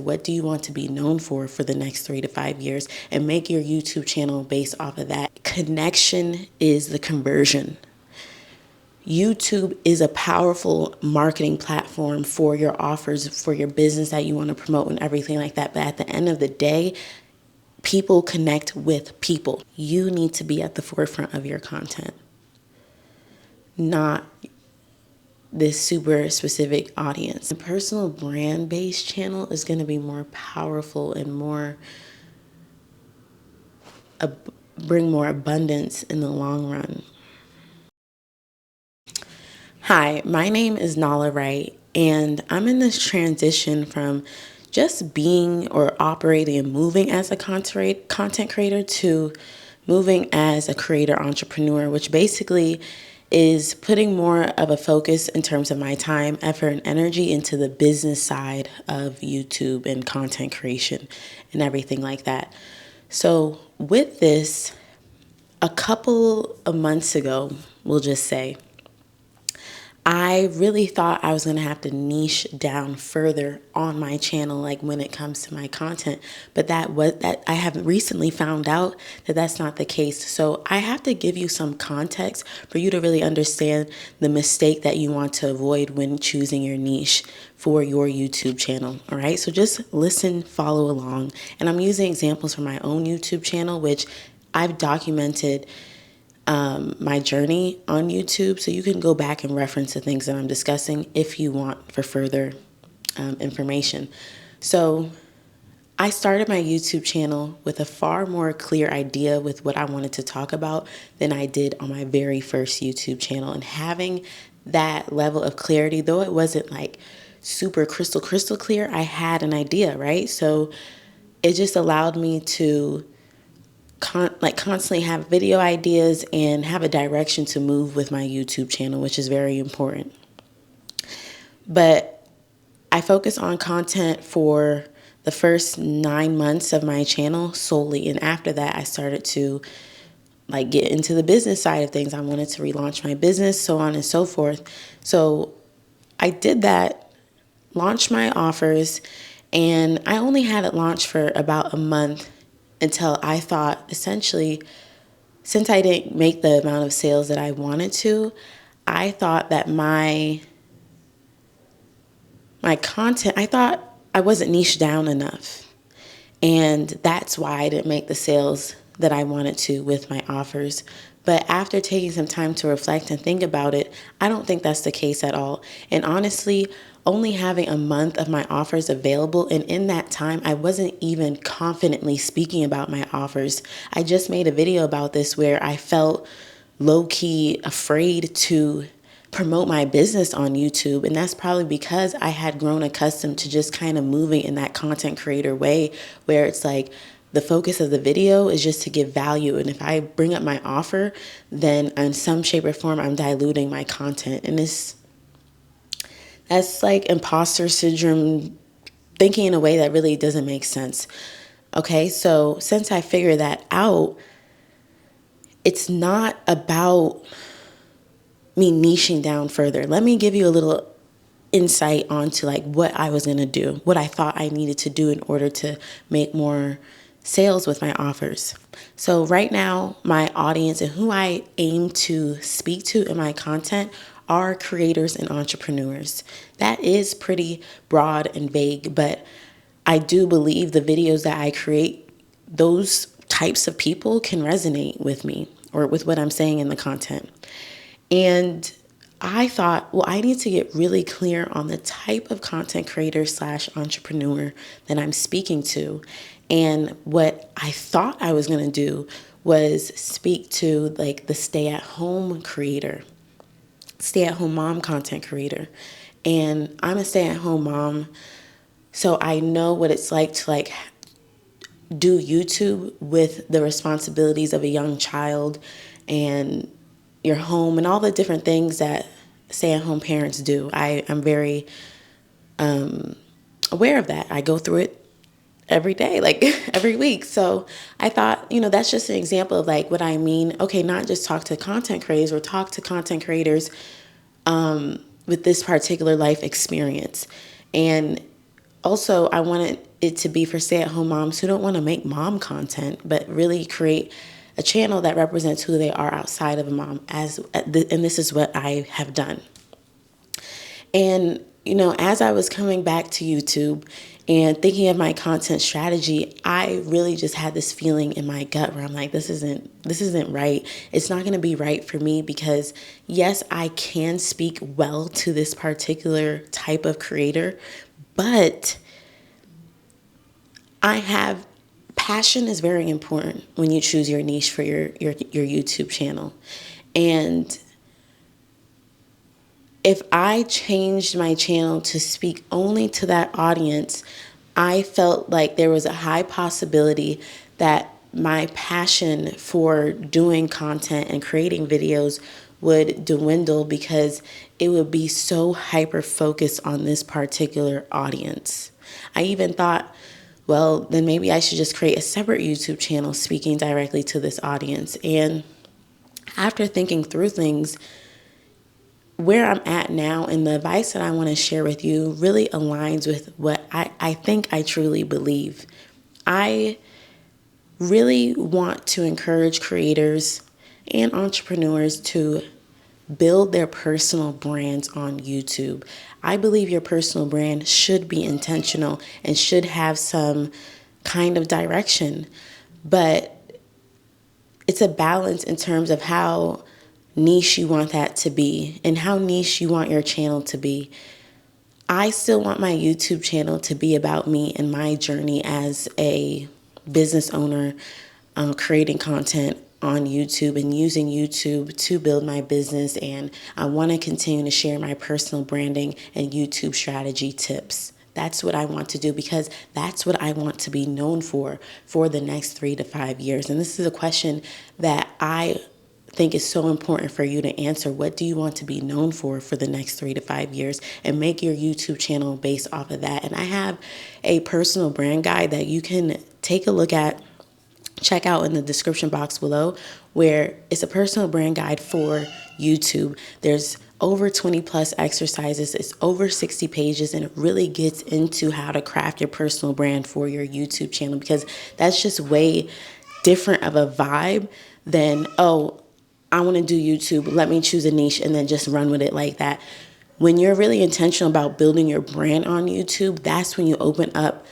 what do you want to be known for the next 3 to 5 years, and make your YouTube channel based off of that. Connection is the conversion. YouTube is a powerful marketing platform for your offers, for your business that you want to promote and everything like that. But at the end of the day, people connect with people. You need to be at the forefront of your content, not this super specific audience. A personal brand-based channel is going to be more powerful and bring more abundance in the long run. Hi, my name is Nala Wright, and I'm in this transition from just being or operating and moving as a content creator to moving as a creator entrepreneur, which basically is putting more of a focus in terms of my time, effort, and energy into the business side of YouTube and content creation and everything like that. So with this, a couple of months ago, we'll just say, I really thought I was going to have to niche down further on my channel, like when it comes to my content. But that I have recently found out that that's not the case. So I have to give you some context for you to really understand the mistake that you want to avoid when choosing your niche for your YouTube channel. All right. So just listen, follow along. And I'm using examples from my own YouTube channel, which I've documented my journey on YouTube, so you can go back and reference the things that I'm discussing if you want for further information. So I started my YouTube channel with a far more clear idea with what I wanted to talk about than I did on my very first YouTube channel. And having that level of clarity, though it wasn't like super crystal clear, I had an idea, right? So it just allowed me to constantly have video ideas and have a direction to move with my YouTube channel, which is very important. But I focus on content for the first 9 months of my channel solely. And after that, I started to get into the business side of things. I wanted to relaunch my business, so on and so forth. So I did that, launched my offers, and I only had it launched for about a month until I thought, essentially, since I didn't make the amount of sales that I wanted to, I thought that my content, I thought I wasn't niched down enough. And that's why I didn't make the sales that I wanted to with my offers. But after taking some time to reflect and think about it, I don't think that's the case at all. And honestly, only having a month of my offers available, and in that time, I wasn't even confidently speaking about my offers. I just made a video about this where I felt low-key afraid to promote my business on YouTube. And that's probably because I had grown accustomed to just kind of moving in that content creator way, where it's like the focus of the video is just to give value. And if I bring up my offer, then in some shape or form, I'm diluting my content. And that's like imposter syndrome, thinking in a way that really doesn't make sense. Okay, so since I figured that out, it's not about me niching down further. Let me give you a little insight onto what I was going to do, what I thought I needed to do in order to make more sales with my offers. So right now, my audience and who I aim to speak to in my content are creators and entrepreneurs. That is pretty broad and vague, but I do believe the videos that I create, those types of people can resonate with me or with what I'm saying in the content. And I thought, well, I need to get really clear on the type of content creator / entrepreneur that I'm speaking to. And what I thought I was going to do was speak to the stay-at-home creator, stay-at-home mom content creator. And I'm a stay-at-home mom, so I know what it's like to do YouTube with the responsibilities of a young child and your home and all the different things that stay-at-home parents do. I'm very aware of that. I go through it every day, every week. So I thought, that's just an example of what I mean. Okay, not just talk to content creators or talk to content creators with this particular life experience. And also I wanted it to be for stay-at-home moms who don't want to make mom content, but really create a channel that represents who they are outside of a mom. And this is what I have done. And, as I was coming back to YouTube and thinking of my content strategy, I really just had this feeling in my gut where I'm like, this isn't right. It's not going to be right for me because, yes, I can speak well to this particular type of creator, but passion is very important when you choose your niche for your YouTube channel. And if I changed my channel to speak only to that audience, I felt like there was a high possibility that my passion for doing content and creating videos would dwindle because it would be so hyper focused on this particular audience. I even thought, well, then maybe I should just create a separate YouTube channel speaking directly to this audience. And after thinking through things, where I'm at now and the advice that I want to share with you really aligns with what I think I truly believe. I really want to encourage creators and entrepreneurs to build their personal brands on YouTube. I believe your personal brand should be intentional and should have some kind of direction, but it's a balance in terms of how niche you want that to be and how niche you want your channel to be. I still want my YouTube channel to be about me and my journey as a business owner, creating content on YouTube and using YouTube to build my business. And I want to continue to share my personal branding and YouTube strategy tips. That's what I want to do because that's what I want to be known for the next 3 to 5 years. And this is a question that I think is so important for you to answer. What do you want to be known for the next 3 to 5 years? And make your YouTube channel based off of that. And I have a personal brand guide that you can take a look at, check out in the description box below, where it's a personal brand guide for YouTube. There's over 20 plus exercises. It's over 60 pages, and it really gets into how to craft your personal brand for your YouTube channel, because that's just way different of a vibe than, oh, I want to do YouTube, let me choose a niche and then just run with it like that. When you're really intentional about building your brand on YouTube, that's when you open up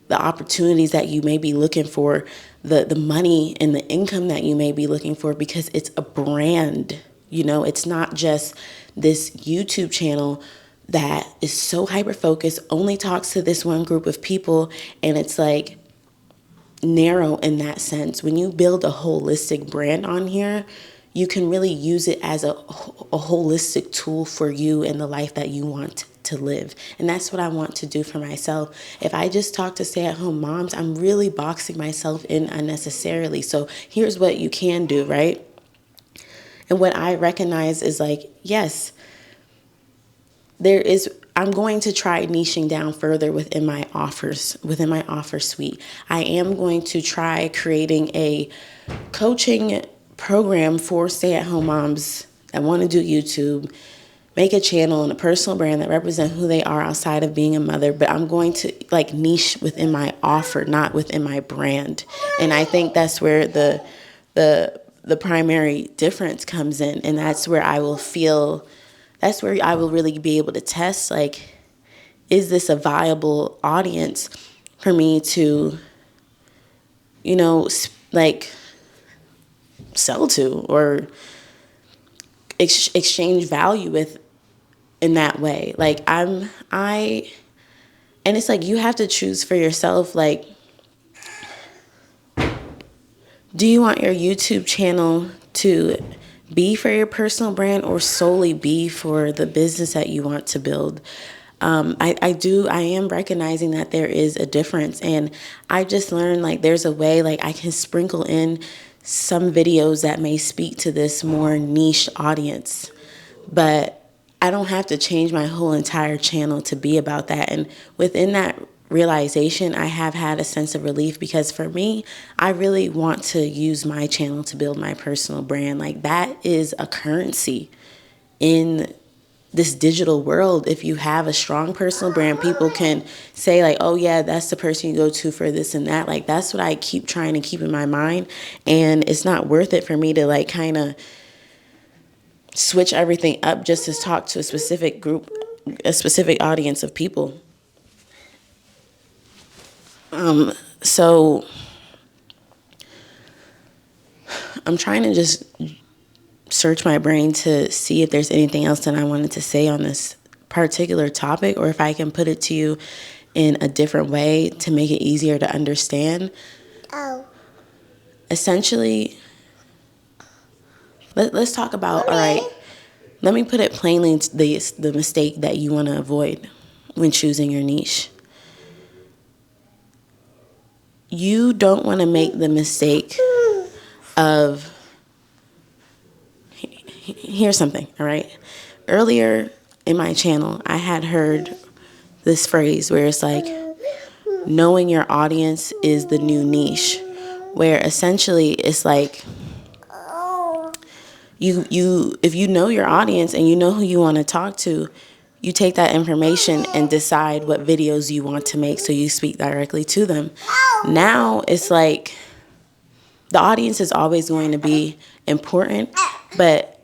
the opportunities that you may be looking for, the money and the income that you may be looking for, because it's a brand. It's not just this YouTube channel that is so hyper focused, only talks to this one group of people, and it's like narrow in that sense. When you build a holistic brand on here, you can really use it as a holistic tool for you and the life that you want to live. And that's what I want to do for myself. If I just talk to stay-at-home moms, I'm really boxing myself in unnecessarily. So here's what you can do, right? And what I recognize is like, yes, I'm going to try niching down further within my offer suite. I am going to try creating a coaching program for stay-at-home moms that want to do YouTube, make a channel and a personal brand that represent who they are outside of being a mother. But I'm going to niche within my offer, not within my brand. And I think that's where the primary difference comes in. And that's where I will really be able to test, is this a viable audience for me to, sell to or exchange value with in that way. And it's you have to choose for yourself, do you want your YouTube channel to be for your personal brand or solely be for the business that you want to build? I am recognizing that there is a difference, and I just learned there's a way I can sprinkle in some videos that may speak to this more niche audience, but I don't have to change my whole entire channel to be about that. And within that realization, I have had a sense of relief, because for me, I really want to use my channel to build my personal brand. That is a currency in this digital world, if you have a strong personal brand, people can say like, oh yeah, that's the person you go to for this and that. Like, that's what I keep trying to keep in my mind. And it's not worth it for me to like kind of switch everything up just to talk to a specific group, a specific audience of people. So I'm trying to just search my brain to see if there's anything else that I wanted to say on this particular topic, or if I can put it to you in a different way to make it easier to understand. Essentially, let's talk about, all right, let me put it plainly, the mistake that you want to avoid when choosing your niche. You don't want to make the mistake of, here's something, all right? Earlier in my channel, I had heard this phrase where it's like, knowing your audience is the new niche, where essentially it's like, if you know your audience and you know who you want to talk to, you take that information and decide what videos you want to make so you speak directly to them. Now it's like the audience is always going to be important, but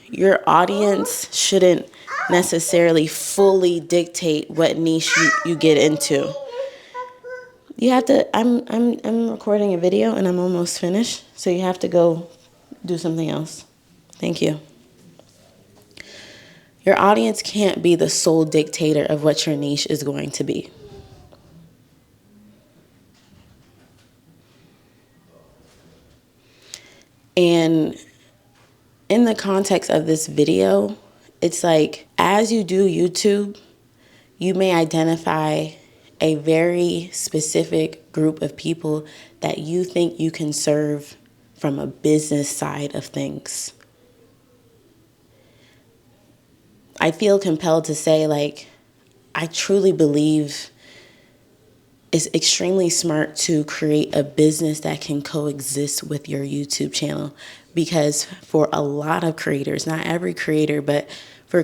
your audience shouldn't necessarily fully dictate what niche you get into. You have to, I'm recording a video and I'm almost finished, so you have to go do something else. Thank you. Your audience can't be the sole dictator of what your niche is going to be. And in the context of this video, it's like, as you do YouTube, you may identify a very specific group of people that you think you can serve from a business side of things. I feel compelled to say, like, I truly believe it's extremely smart to create a business that can coexist with your YouTube channel, because for a lot of creators, not every creator, but for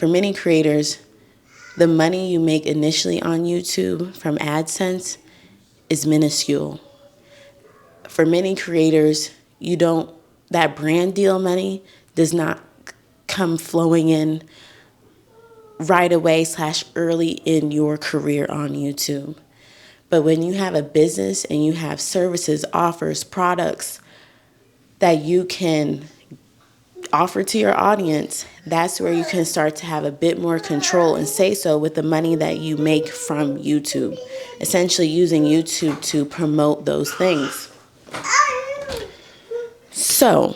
many creators, the money you make initially on YouTube from AdSense is minuscule. For many creators, that brand deal money does not come flowing in right away / early in your career on YouTube. But when you have a business and you have services, offers, products that you can offer to your audience, that's where you can start to have a bit more control and say so with the money that you make from YouTube. Essentially using YouTube to promote those things. So,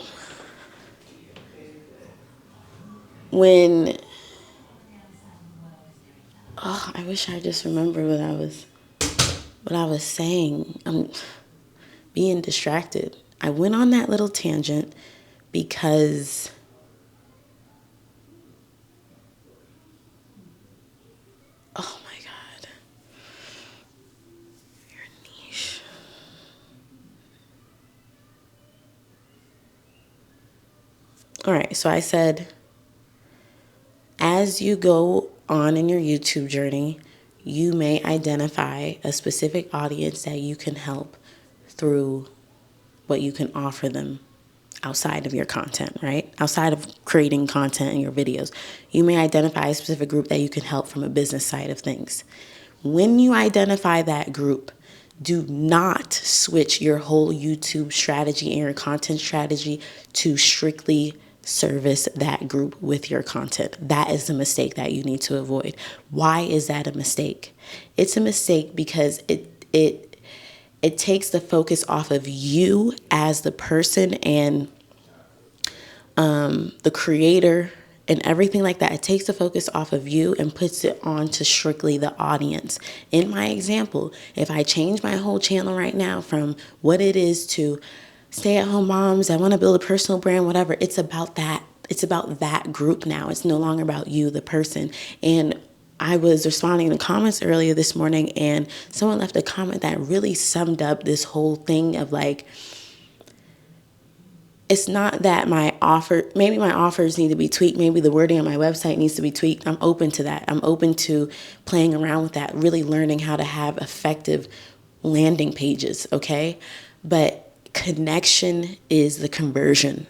I wish I just remembered what I was saying. I'm being distracted. I went on that little tangent because oh my God, your niche. All right, so I said, as you go on in your YouTube journey, you may identify a specific audience that you can help through what you can offer them outside of your content, right? Outside of creating content in your videos. You may identify a specific group that you can help from a business side of things. When you identify that group, do not switch your whole YouTube strategy and your content strategy to strictly service that group with your content. That is the mistake that you need to avoid. Why is that a mistake? It's a mistake because it takes the focus off of you as the person and the creator and everything like that. It takes the focus off of you and puts it on to strictly the audience. In my example, if I change my whole channel right now from what it is to stay-at-home moms, I want to build a personal brand, whatever, it's about that. It's about that group now. It's no longer about you, the person. And I was responding to comments earlier this morning, and someone left a comment that really summed up this whole thing of like, It's not that maybe my offers need to be tweaked. Maybe the wording on my website needs to be tweaked. I'm open to that. I'm open to playing around with that, really learning how to have effective landing pages, okay? But connection is the conversion.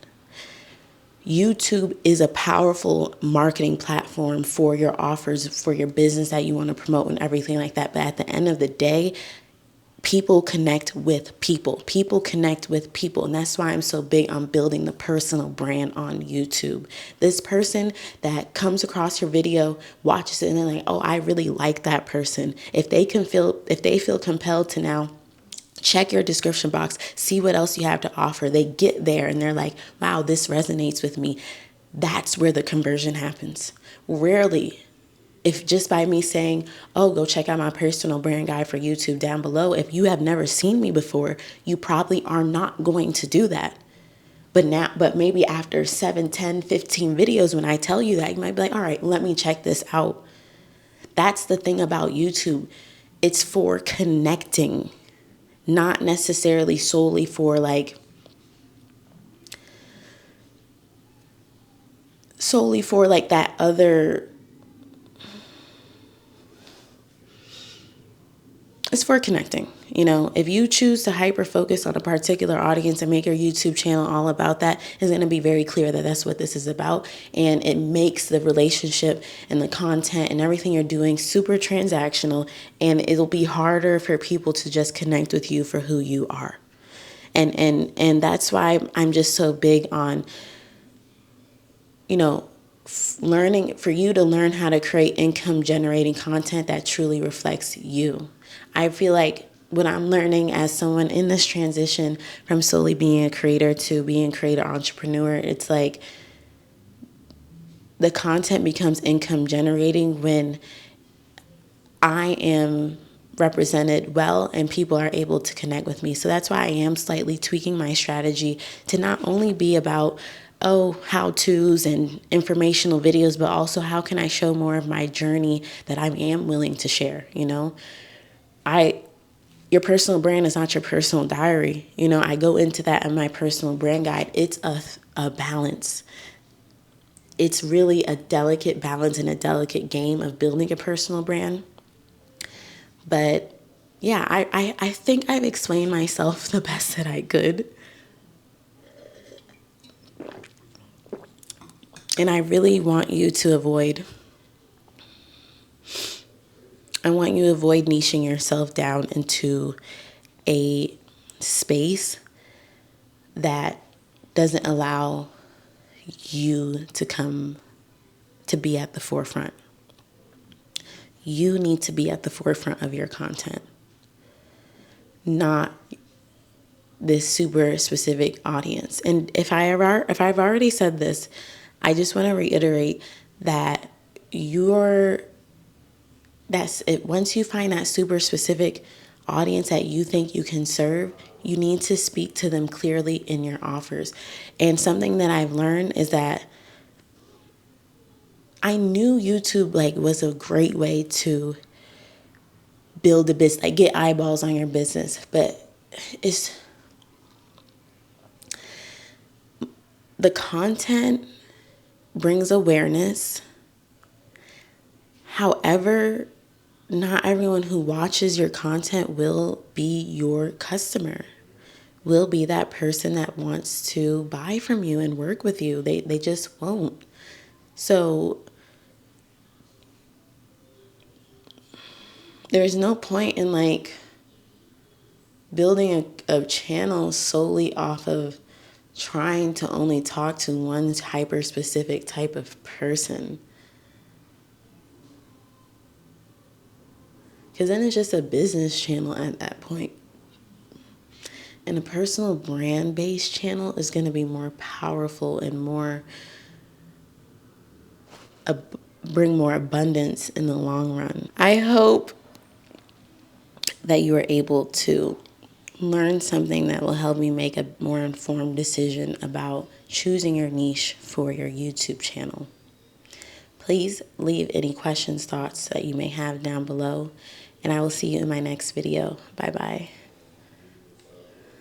YouTube is a powerful marketing platform for your offers, for your business that you want to promote and everything like that. But at the end of the day, people connect with people. People connect with people. And that's why I'm so big on building the personal brand on YouTube. This person that comes across your video, watches it, and they're like, oh, I really like that person. If they feel compelled to now check your description box, see what else you have to offer, they get there and they're like, wow, this resonates with me. That's where the conversion happens. Rarely, if just by me saying, oh, go check out my personal brand guide for YouTube down below, if you have never seen me before, you probably are not going to do that. But maybe after 7, 10, 15 videos, when I tell you that, you might be like, all right, let me check this out. That's the thing about YouTube. It's for connecting, not necessarily solely for that other. It's for connecting. You know, if you choose to hyper focus on a particular audience and make your YouTube channel all about that, it's going to be very clear that that's what this is about. And it makes the relationship and the content and everything you're doing super transactional. And it'll be harder for people to just connect with you for who you are. And that's why I'm just so big on, you know, learning for you to learn how to create income generating content that truly reflects you. I feel like what I'm learning as someone in this transition from solely being a creator to being a creator entrepreneur, it's like the content becomes income generating when I am represented well and people are able to connect with me. So that's why I am slightly tweaking my strategy to not only be about how-tos and informational videos, but also how can I show more of my journey that I am willing to share. You know, your personal brand is not your personal diary. You know, I go into that in my personal brand guide. It's a balance. It's really a delicate balance and a delicate game of building a personal brand. But yeah, I think I've explained myself the best that I could. And I really want you to avoid niching yourself down into a space that doesn't allow you to be at the forefront. You need to be at the forefront of your content, not this super specific audience. And if I've already said this, I just want to reiterate that once you find that super specific audience that you think you can serve, you need to speak to them clearly in your offers. And something that I've learned is that I knew YouTube was a great way to build a business, get eyeballs on your business, but the content brings awareness. However, not everyone who watches your content will be your customer, will be that person that wants to buy from you and work with you. They just won't. So there's no point in building a channel solely off of trying to only talk to one hyper specific type of person. Because then it's just a business channel at that point. And a personal brand-based channel is going to be more powerful and bring more abundance in the long run. I hope that you are able to learn something that will help me make a more informed decision about choosing your niche for your YouTube channel. Please leave any questions, thoughts that you may have down below, and I will see you in my next video. Bye-bye.